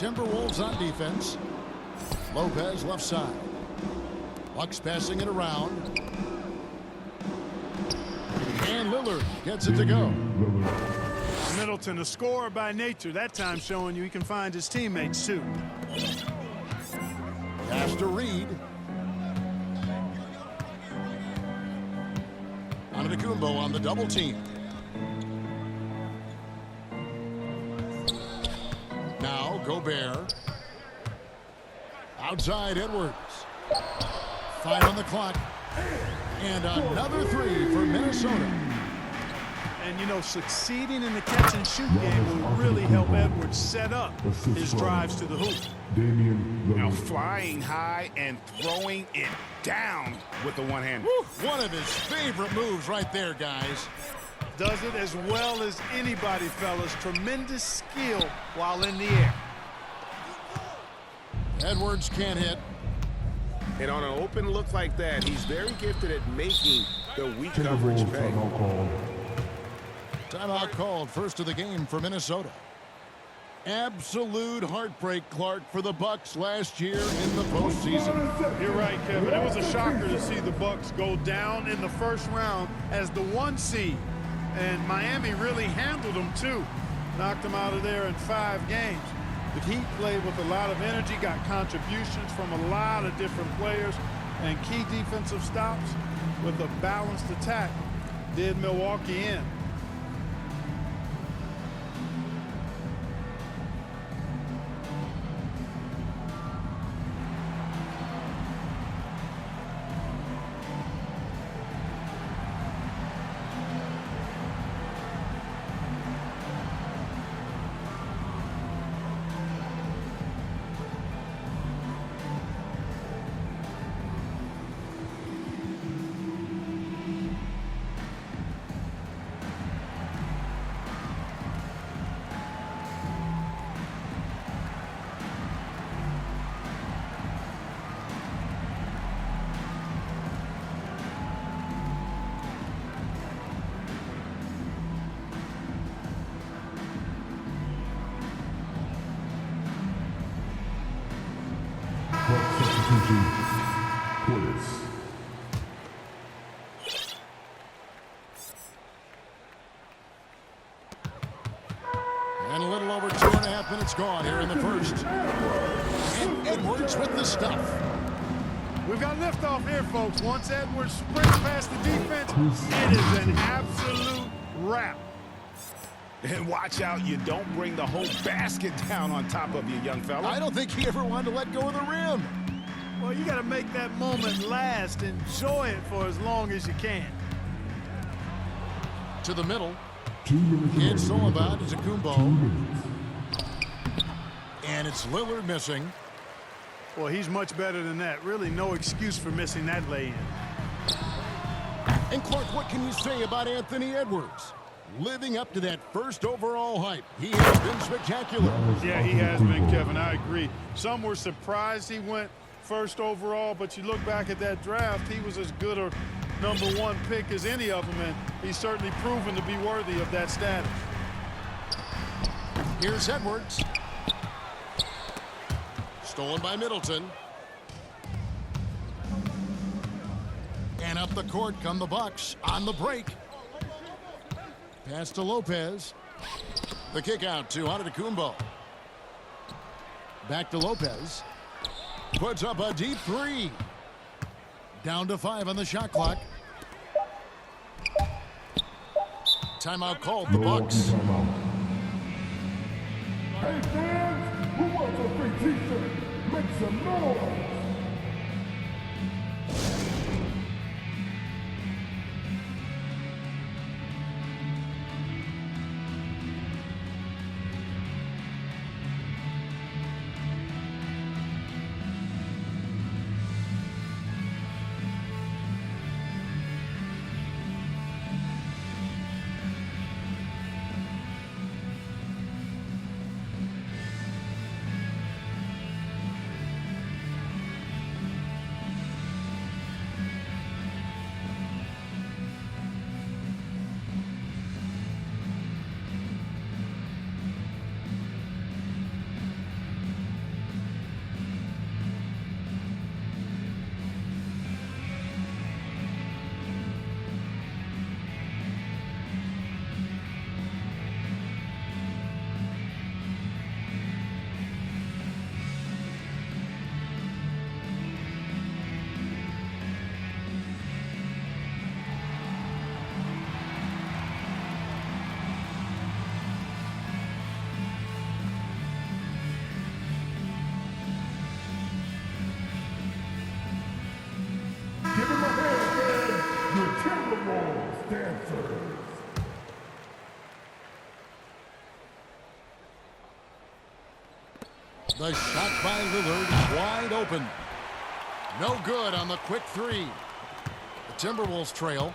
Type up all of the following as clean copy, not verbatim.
Timberwolves on defense. Lopez left side. Bucks passing it around. And Lillard gets it to go. Middleton, a scorer by nature, that time showing you he can find his teammates too. Pass to Reed. Antetokounmpo on the double team. Now Gobert. Outside Edwards. 5 on the clock. And another 3 for Minnesota. And, you know, succeeding in the catch-and-shoot game will really help Edwards set up his drives to the hoop. Now flying high and throwing it down with the one-hand. One of his favorite moves right there, guys. Does it as well as anybody, fellas. Tremendous skill while in the air. Edwards can't hit. And on an open look like that, he's very gifted at making the weak coverage pay. Timeout called, first of the game for Minnesota. Absolute heartbreak, Clark, for the Bucks last year in the postseason. You're right, Kevin. It was a shocker to see the Bucks go down in the first round as the 1 seed. And Miami really handled them, too. Knocked them out of there in 5 games. The Heat played with a lot of energy, got contributions from a lot of different players, and key defensive stops with a balanced attack did Milwaukee in. And a little over 2.5 minutes gone here in the first. And Edwards with the stuff. We've got liftoff here, folks. Once Edwards sprints past the defense, it is an absolute wrap. And watch out, you don't bring the whole basket down on top of you, young fella. I don't think he ever wanted to let go of the rim. Well, you got to make that moment last. Enjoy it for as long as you can. To the middle. It's Sullivan to Kumbo. And it's Lillard missing. Well, he's much better than that. Really no excuse for missing that lay-in. And Clark, what can you say about Anthony Edwards? Living up to that first overall hype. He has been spectacular. Yeah, he has been, Kevin. I agree. Some were surprised he went first overall, but you look back at that draft, he was as good a #1 pick as any of them, and he's certainly proven to be worthy of that status. Here's Edwards. Stolen by Middleton. And up the court come the Bucks on the break. Pass to Lopez. The kick out to Antetokounmpo. Back to Lopez. Puts up a deep 3. Down to 5 on the shot clock. Timeout called, the Bucks. Hey fans, who wants a free t-shirt? Make some noise! The shot by Lillard is wide open. No good on the quick three. The Timberwolves trail.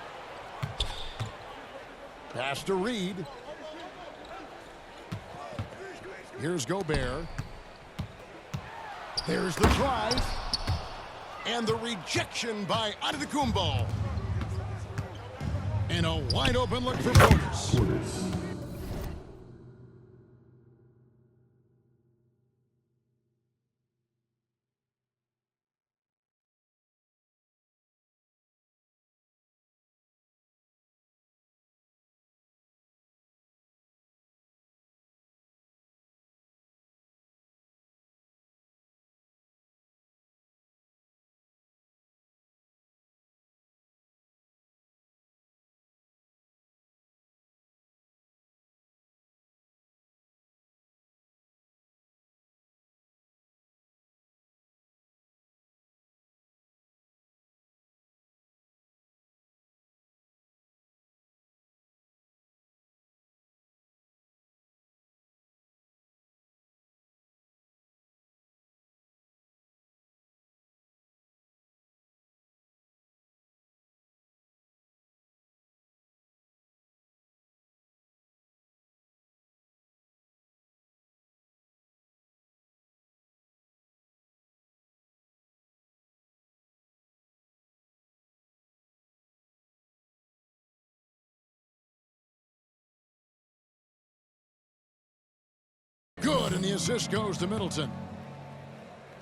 Pass to Reed. Here's Gobert. There's the drive. And the rejection by Antetokounmpo. And a wide open look for Portis. Good, and the assist goes to Middleton.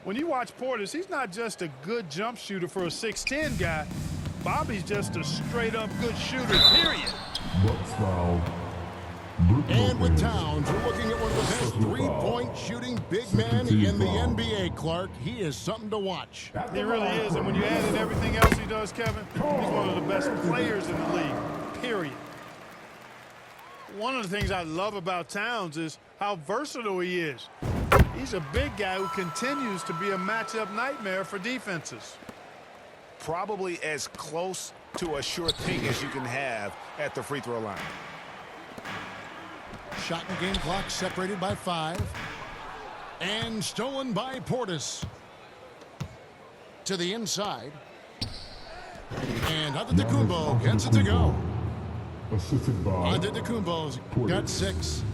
When you watch Portis, he's not just a good jump shooter for a 6'10 guy. Bobby's just a straight-up good shooter, period. Bucks foul. And with Towns, we're looking at one of the best three-point shooting big men in the NBA, Clark. He is something to watch. He really is, and when you add in everything else he does, Kevin, he's one of the best players in the league, period. One of the things I love about Towns is how versatile he is. He's a big guy who continues to be a matchup nightmare for defenses. Probably as close to a sure thing as you can have at the free throw line. Shot and game clock separated by 5. And stolen by Portis. To the inside. And Antetokounmpo gets it to go. Assisted by Antetokounmpo's got 6.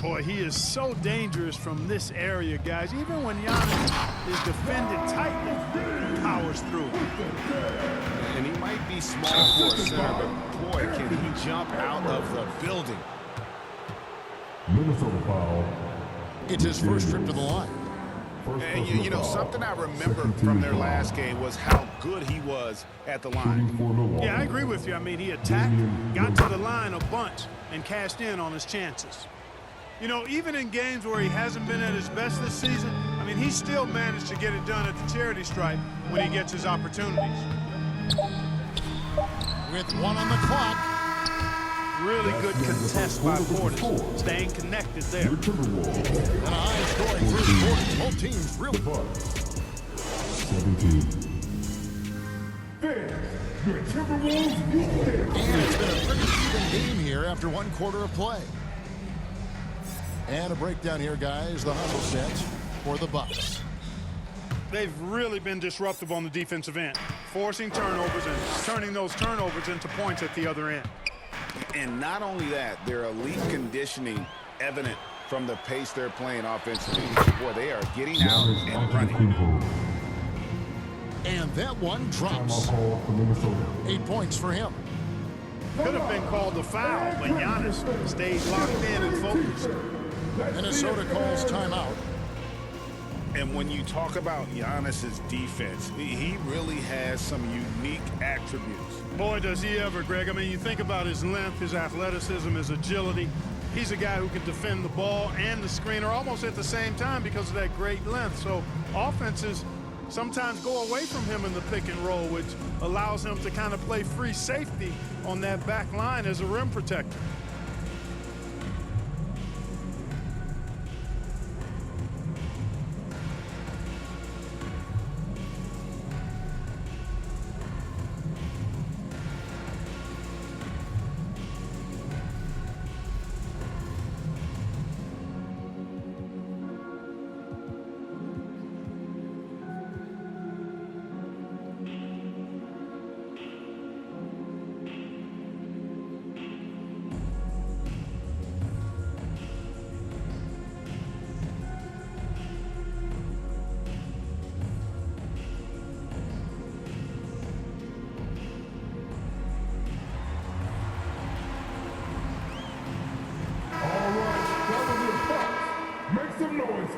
Boy, he is so dangerous from this area, guys. Even when Giannis is defended tightly, he powers through. And he might be small for a center, but boy, can he jump out of the building. Minnesota foul. It's his first trip to the line. And you know, something I remember from their last game was how good he was at the line. Yeah, I agree with you. I mean, he attacked, got to the line a bunch, and cashed in on his chances. You know, even in games where he hasn't been at his best this season, I mean, he still managed to get it done at the charity stripe when he gets his opportunities. With 1 on the clock. Really good contest by Portis, staying connected there. And a high-scoring first quarter. Both teams really. 17. Your Timberwolves get there. And it's been a pretty even game here after 1 quarter of play. And a breakdown here, guys. The hustle set for the Bucks. They've really been disruptive on the defensive end, forcing turnovers and turning those turnovers into points at the other end. And not only that, their elite conditioning evident from the pace they're playing offensively. Boy, they are getting out and running. And that one drops. 8 points for him. Could have been called a foul, but Giannis stayed locked in and focused. Minnesota calls timeout. And when you talk about Giannis's defense, he really has some unique attributes. Boy, does he ever, Greg. I mean, you think about his length, his athleticism, his agility. He's a guy who can defend the ball and the screener almost at the same time because of that great length. So offenses sometimes go away from him in the pick and roll, which allows him to kind of play free safety on that back line as a rim protector.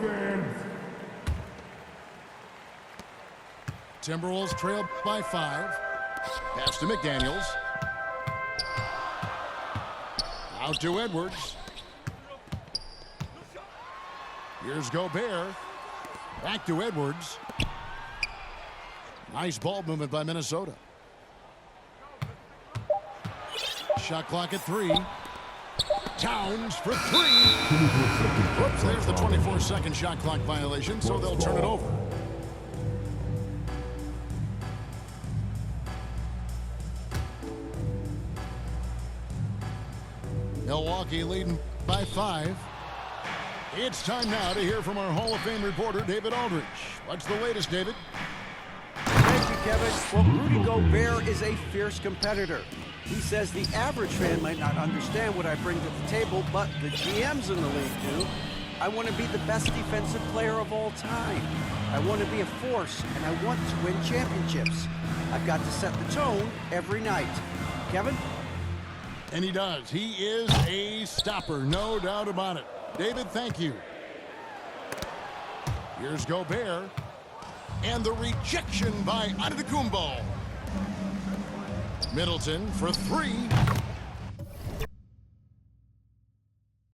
stands. Timberwolves trail by 5. Pass to McDaniels. Out to Edwards. Here's Gobert. Back to Edwards. Nice ball movement by Minnesota. Shot clock at 3. Towns for 3. Oops, there's the 24-second shot clock violation, so they'll turn it over. Milwaukee leading by 5. It's time now to hear from our Hall of Fame reporter, David Aldridge. What's the latest, David? Thank you, Kevin. Well, Rudy Gobert is a fierce competitor. He says the average fan might not understand what I bring to the table, but the GMs in the league do. I want to be the best defensive player of all time. I want to be a force, and I want to win championships. I've got to set the tone every night. Kevin? And he does. He is a stopper, no doubt about it. David, thank you. Here's Gobert. And the rejection by Antetokounmpo. Middleton for 3.